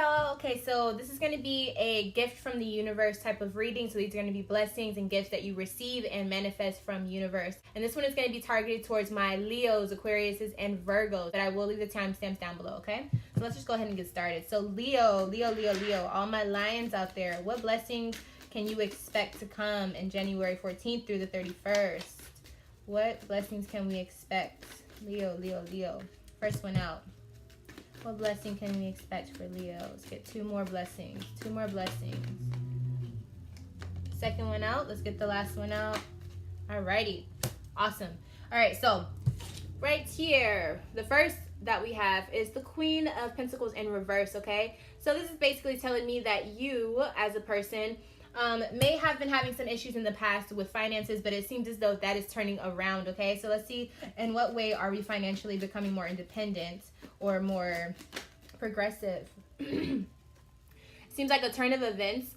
y'all. Okay, so this is going to be a gift from the universe type of reading. So these are going to be blessings and gifts that you receive and manifest from universe. And this one is going to be targeted towards my Leos, Aquariuses, and Virgos. But I will leave the timestamps down below, okay? So let's just go ahead and get started. So Leo, all my lions out there, what blessings can you expect to come in January 14th through the 31st? What blessings can we expect? Leo. First one out. What blessing can we expect for Leo? Let's get two more blessings. Second one out. Let's get the last one out. Alrighty. Awesome. Alright, so right here, the first that we have is the Queen of Pentacles in reverse, okay? So this is basically telling me that you, as a person, may have been having some issues in the past with finances, but it seems as though that is turning around, okay? So let's see in what way are we financially becoming more independent or more progressive. Seems like a turn of events.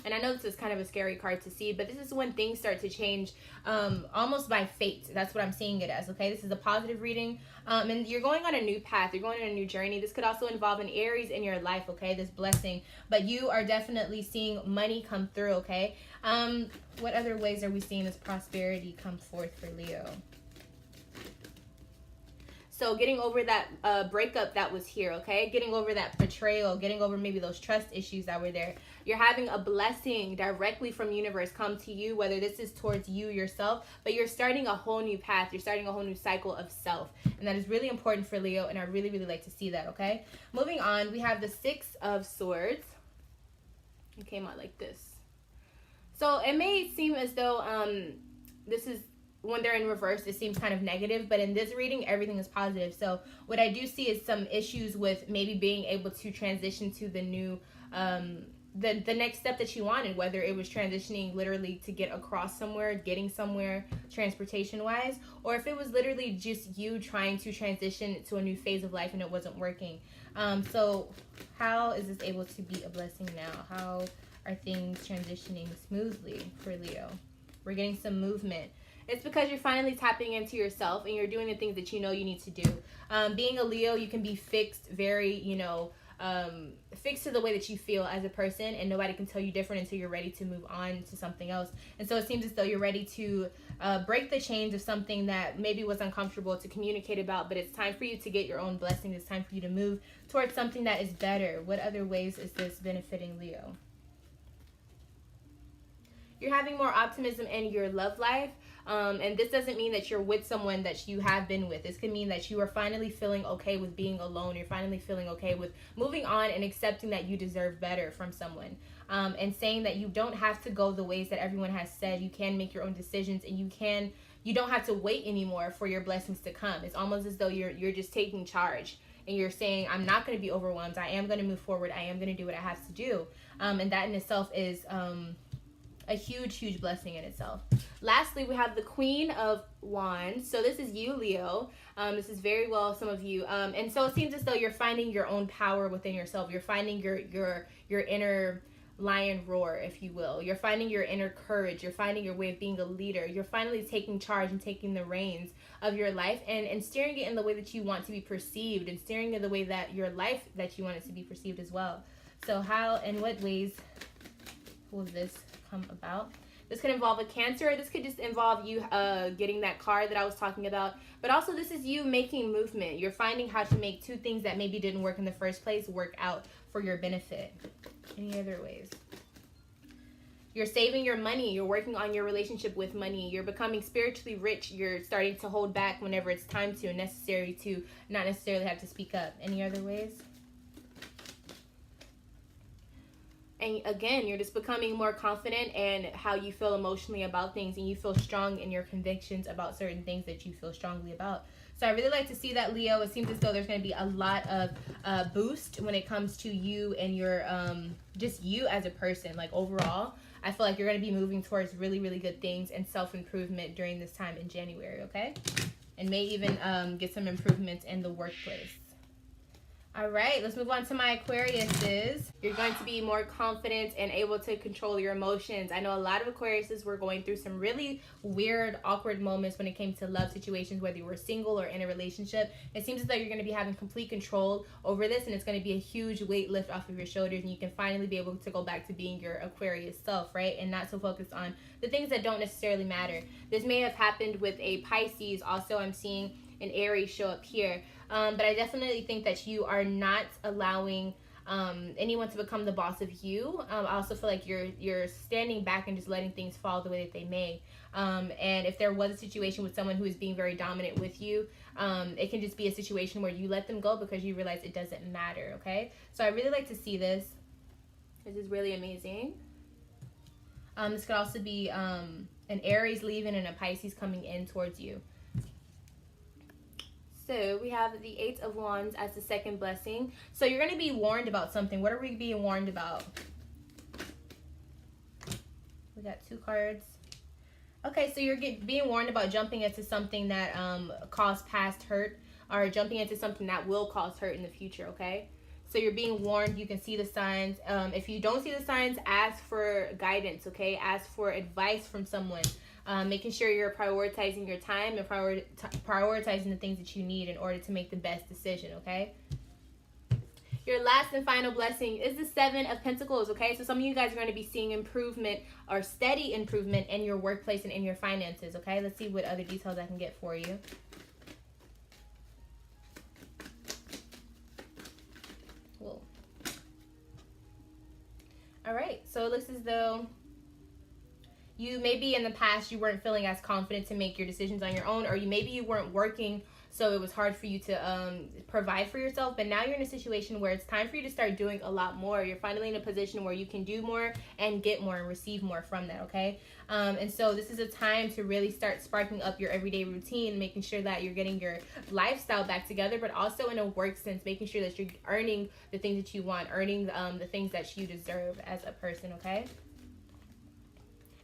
And I know this is kind of a scary card to see, but this is when things start to change almost by fate. That's what I'm seeing it as, okay? This is a positive reading. And you're going on a new path. You're going on a new journey. This could also involve an Aries in your life, okay? This blessing. But you are definitely seeing money come through, okay? What other ways are we seeing this prosperity come forth for Leo? So getting over that breakup that was here, okay? Getting over that betrayal, getting over maybe those trust issues that were there. You're having a blessing directly from universe come to you, whether this is towards you yourself, but you're starting a whole new path. You're starting a whole new cycle of self. And that is really important for Leo, and I really, really like to see that, okay? Moving on, we have the Six of Swords. It came out like this. So it may seem as though this is, when they're in reverse, it seems kind of negative, but in this reading, everything is positive. So what I do see is some issues with maybe being able to transition to the new, the next step that you wanted, whether it was transitioning literally to get across somewhere, getting somewhere transportation-wise, or if it was literally just you trying to transition to a new phase of life and it wasn't working. So how is this able to be a blessing now? How are things transitioning smoothly for Leo? We're getting some movement. It's because you're finally tapping into yourself and you're doing the things that you know you need to do. Being a Leo, you can be fixed, very, fixed to the way that you feel as a person, and nobody can tell you different until you're ready to move on to something else. And so it seems as though you're ready to break the chains of something that maybe was uncomfortable to communicate about, but it's time for you to get your own blessing. It's time for you to move towards something that is better. What other ways is this benefiting Leo? You're having more optimism in your love life. And this doesn't mean that you're with someone that you have been with. This could mean that you are finally feeling okay with being alone. You're finally feeling okay with moving on and accepting that you deserve better from someone. And saying that you don't have to go the ways that everyone has said. You can make your own decisions, and you don't have to wait anymore for your blessings to come. It's almost as though you're just taking charge. And you're saying, I'm not going to be overwhelmed. I am going to move forward. I am going to do what I have to do. And that in itself is a huge blessing in itself. Lastly, we have the Queen of Wands. So this is you, Leo. This is very well some of you. And so it seems as though you're finding your own power within yourself. You're finding your inner lion roar, if you will. You're finding your inner courage. You're finding your way of being a leader. You're finally taking charge and taking the reins of your life and steering it in the way that you want to be perceived, and steering it the way that your life that you want it to be perceived as well. So how and what ways will this come about? This could involve a Cancer. This could just involve you getting that card that I was talking about. But also this is you making movement. You're finding how to make two things that maybe didn't work in the first place work out for your benefit. Any other ways? You're saving your money. You're working on your relationship with money. You're becoming spiritually rich. You're starting to hold back whenever it's time to and necessary to, not necessarily have to speak up. Any other ways? And again, you're just becoming more confident in how you feel emotionally about things, and you feel strong in your convictions about certain things that you feel strongly about. So I really like to see that, Leo. It seems as though there's going to be a lot of boost when it comes to you and your just you as a person. Like overall, I feel like you're going to be moving towards really good things and self-improvement during this time in January, okay? And may even get some improvements in the workplace. All right, let's move on to my Aquariuses. You're going to be more confident and able to control your emotions. I know a lot of Aquariuses were going through some really weird, awkward moments when it came to love situations, whether you were single or in a relationship. It seems as though you're going to be having complete control over this, and it's going to be a huge weight lift off of your shoulders, and you can finally be able to go back to being your Aquarius self, right? And not so focused on the things that don't necessarily matter. This may have happened with a Pisces. Also, I'm seeing an Aries show up here. But I definitely think that you are not allowing anyone to become the boss of you. I also feel like you're standing back and just letting things fall the way that they may. And if there was a situation with someone who is being very dominant with you, it can just be a situation where you let them go because you realize it doesn't matter, okay? So I really like to see this. This is really amazing. This could also be an Aries leaving and a Pisces coming in towards you. So we have the Eight of Wands as the second blessing. So you're going to be warned about something. What are we being warned about? We got 2 cards. Okay, so you're being warned about jumping into something that caused past hurt, or jumping into something that will cause hurt in the future, okay? So you're being warned. You can see the signs. If you don't see the signs, ask for guidance, okay? Ask for advice from someone. Making sure you're prioritizing your time and prioritizing the things that you need in order to make the best decision, okay? Your last and final blessing is the Seven of Pentacles, okay? So some of you guys are going to be seeing improvement or steady improvement in your workplace and in your finances, okay? Let's see what other details I can get for you. Whoa. All right, so it looks as though you maybe in the past you weren't feeling as confident to make your decisions on your own, or maybe you weren't working, so it was hard for you to provide for yourself. But now you're in a situation where it's time for you to start doing a lot more. You're finally in a position where you can do more and get more and receive more from that, okay? And so this is a time to really start sparking up your everyday routine, making sure that you're getting your lifestyle back together, but also in a work sense, making sure that you're earning the things that you want, earning the things that you deserve as a person, okay?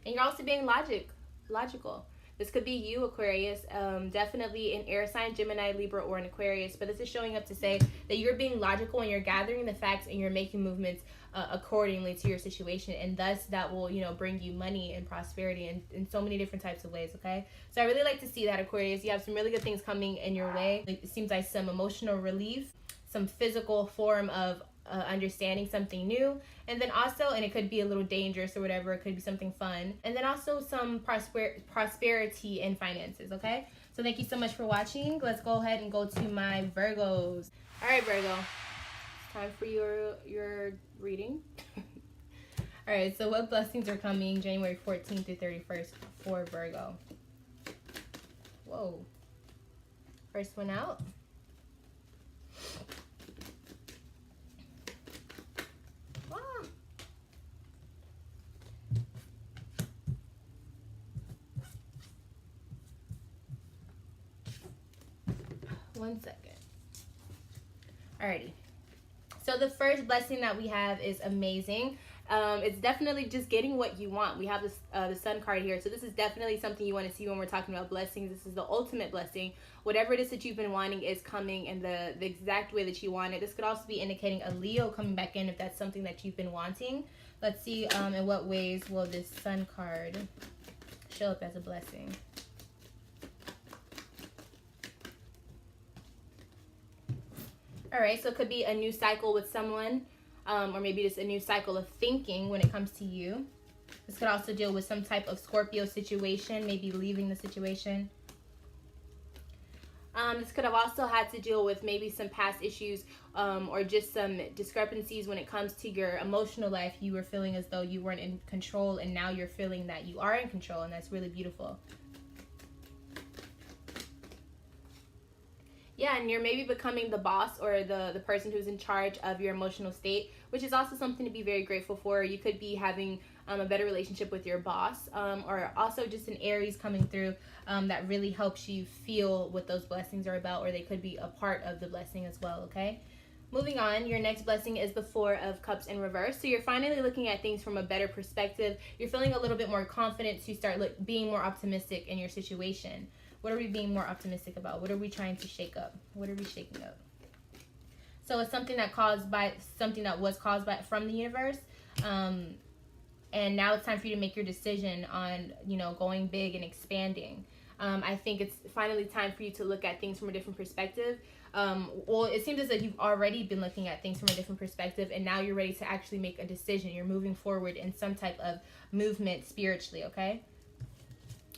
And you're also being logical. This could be you, Aquarius, definitely an air sign, Gemini, Libra, or an Aquarius. But this is showing up to say that you're being logical and you're gathering the facts and you're making movements accordingly to your situation. And thus that will, bring you money and prosperity in so many different types of ways, okay? So I really like to see that, Aquarius. You have some really good things coming in your way. It seems like some emotional relief, some physical form of understanding something new, and then also, and it could be a little dangerous or whatever, it could be something fun, and then also some prosperity in finances, okay? So thank you so much for watching. Let's go ahead and go to my Virgos. All right, Virgo, it's time for your reading. All right, so what blessings are coming January 14th through 31st for Virgo? Whoa. First one out. One second. Alrighty. So the first blessing that we have is amazing. It's definitely just getting what you want. We have this the Sun card here. So this is definitely something you want to see when we're talking about blessings. This is the ultimate blessing. Whatever it is that you've been wanting is coming in the exact way that you want it. This could also be indicating a Leo coming back in if that's something that you've been wanting. Let's see in what ways will this Sun card show up as a blessing. All right, so it could be a new cycle with someone, or maybe just a new cycle of thinking when it comes to you. This could also deal with some type of Scorpio situation, maybe leaving the situation. This could have also had to deal with maybe some past issues or just some discrepancies when it comes to your emotional life. You were feeling as though you weren't in control, and now you're feeling that you are in control, and that's really beautiful. Yeah, and you're maybe becoming the boss or the person who's in charge of your emotional state, which is also something to be very grateful for. You could be having a better relationship with your boss, or also just an Aries coming through that really helps you feel what those blessings are about, or they could be a part of the blessing as well, okay? Moving on, your next blessing is the Four of Cups in reverse. So you're finally looking at things from a better perspective. You're feeling a little bit more confident to start being more optimistic in your situation. What are we being more optimistic about? What are we trying to shake up? What are we shaking up? So it's something that was caused by from the universe. And now it's time for you to make your decision on, going big and expanding. I think it's finally time for you to look at things from a different perspective. Well, it seems as if you've already been looking at things from a different perspective, and now you're ready to actually make a decision. You're moving forward in some type of movement spiritually, okay?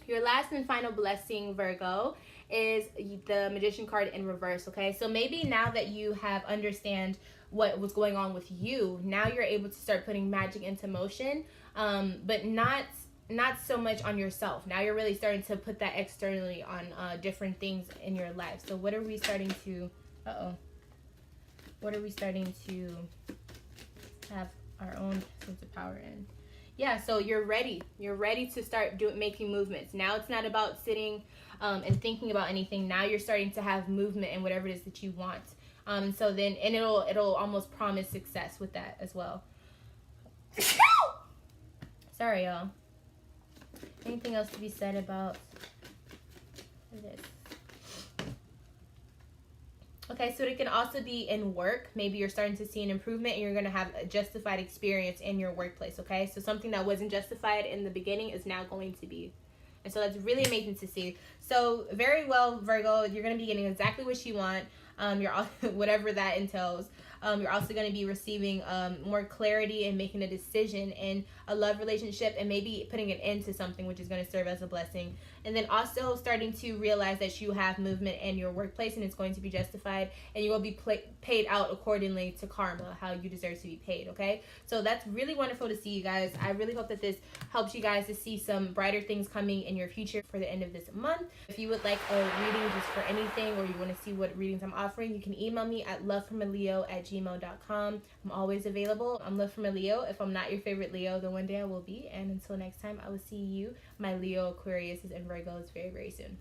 Your last and final blessing, Virgo, is the Magician card in reverse, okay? So maybe now that you have understand what was going on with you, now you're able to start putting magic into motion, but not so much on yourself. Now you're really starting to put that externally on different things in your life. So what are we starting to have our own sense of power in? Yeah, so you're ready to start making movements. Now it's not about sitting and thinking about anything. Now you're starting to have movement in whatever it is that you want. So then, and it'll almost promise success with that as well. Sorry, y'all. Anything else to be said about this? Okay, so it can also be in work. Maybe you're starting to see an improvement and you're going to have a justified experience in your workplace, okay? So something that wasn't justified in the beginning is now going to be. And so that's really amazing to see. So very well, Virgo, you're going to be getting exactly what you want. You're whatever that entails. You're also going to be receiving more clarity and making a decision in a love relationship, and maybe putting an end to something, which is going to serve as a blessing. And then also starting to realize that you have movement in your workplace and it's going to be justified, and you will be paid out accordingly to karma, how you deserve to be paid, okay? So that's really wonderful to see, you guys. I really hope that this helps you guys to see some brighter things coming in your future for the end of this month. If you would like a reading just for anything, or you want to see what readings I'm offering, you can email me at lovefromaleo@gmail.com. I'm always available. I'm Love from a Leo. If I'm not your favorite Leo, then one day I will be. And until next time, I will see you, my Leo, Aquarius, and Virgos very, very soon.